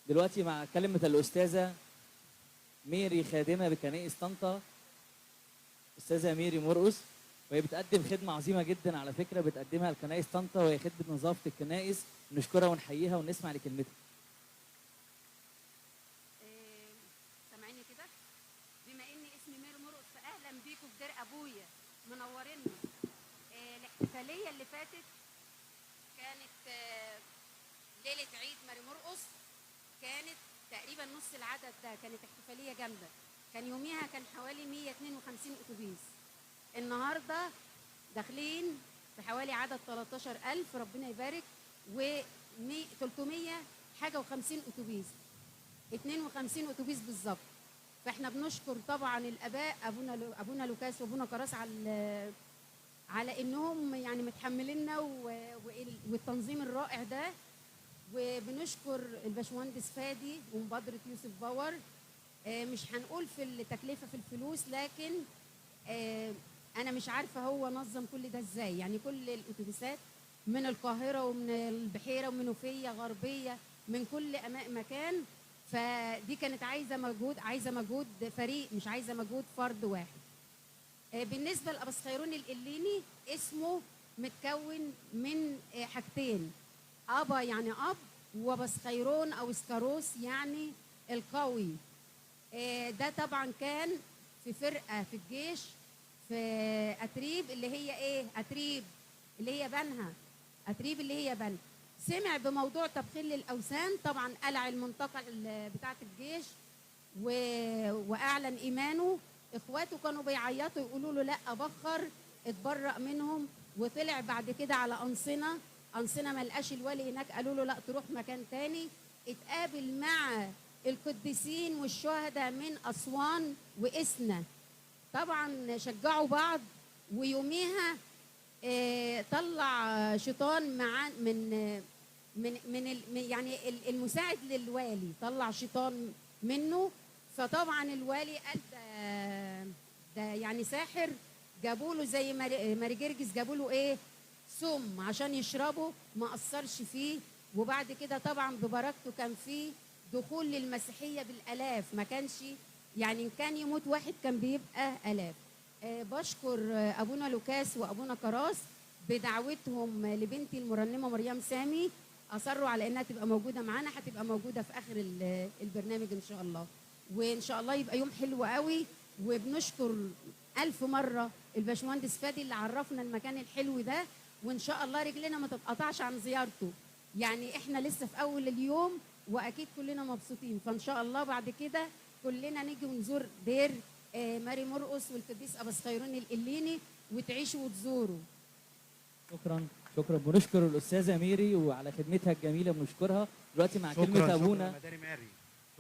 دلوقتي مع كلمة الأستاذة ميري خادمة بكنائس طنطا، أستاذة ميري مرقص، وهي بتقدم خدمة عظيمة جدا على فكرة بتقدمها لكنائس طنطا، وهي خدمة نظافة الكنائس. نشكرها ونحييها ونسمع لكلمتها. سامعيني كده؟ بما إن اسمي ميري مرقص فأهلا بيكم في دير أبويا، منورينا. الاحتفالية اللي فاتت كانت ليلة عيد ماري مرقص، كانت تقريبا نص العدد ده، كانت احتفالية جامدة. كان يوميها كان حوالي 152 أتوبيس. النهارده داخلين في حوالي عدد 13,000 ربنا يبارك، و 300 حاجة و50 أتوبيس، 52 أتوبيس بالظبط. فاحنا بنشكر طبعا الآباء أبونا لوكاس وأبونا كراس على إنهم يعني متحمليننا والتنظيم الرائع ده. وبنشكر الباشمهندس فادي ومبادرة يوسف باور. مش هنقول في التكلفة في الفلوس، لكن أنا مش عارفة هو نظم كل ده إزاي. يعني كل الأتوبيسات من القاهرة ومن البحيرة ومنوفية غربية، من كل مكان. فدي كانت عايزة مجهود فريق، مش عايزة مجهود فرد واحد. بالنسبة لأباس خيرون القليني، اسمه متكون من حاجتين: أبا يعني أب، وبس خيرون أو اسكاروس يعني القوي. ده طبعا كان في فرقة في الجيش في أتريب اللي هي إيه؟ أتريب اللي هي بنها، أتريب اللي هي بنها. سمع بموضوع تبخيل الأوثان، طبعا قلع المنطقة بتاعة الجيش وأعلن إيمانه. إخواته كانوا بيعيطوا يقولوا له لا بخر، اتبرأ منهم. وطلع بعد كده على أنصنة ما لقاش الولي هناك، قالوا له لا تروح مكان تاني. اتقابل مع القديسين والشهداء من أسوان وإسنا، طبعا شجعوا بعض. ويوميها طلع شيطان مع من يعني المساعد للوالي، طلع شيطان منه. فطبعا الوالي قال ده يعني ساحر. جابوا له زي ماري جرجس، جابوا له ايه؟ سم عشان يشربه، ما اثرش فيه. وبعد كده طبعا ببركته كان فيه دخول للمسيحيه بالالاف، ما كانش يعني ان كان يموت واحد كان بيبقى الاف. بشكر ابونا لوكاس وابونا كراس بدعوتهم لبنتي المرنمه مريم سامي، اصروا على انها تبقى موجوده معانا. هتبقى موجوده في اخر البرنامج ان شاء الله، وان شاء الله يبقى يوم حلو قوي. وبنشكر ألف مرة الباشمهندس فادي اللي عرفنا المكان الحلو ده، وإن شاء الله رجلنا ما تتقطعش عن زيارته. يعني إحنا لسه في أول اليوم وأكيد كلنا مبسوطين، فإن شاء الله بعد كده كلنا نيجي ونزور دير ماري مرقص والقديس أباس خيرون القليني وتعيشوا وتزوروا. شكرا. بنشكر الأستاذة ميري وعلى خدمتها الجميلة، بنشكرها. دلوقتي مع كلمة أبونا. شكرا مداري ماري.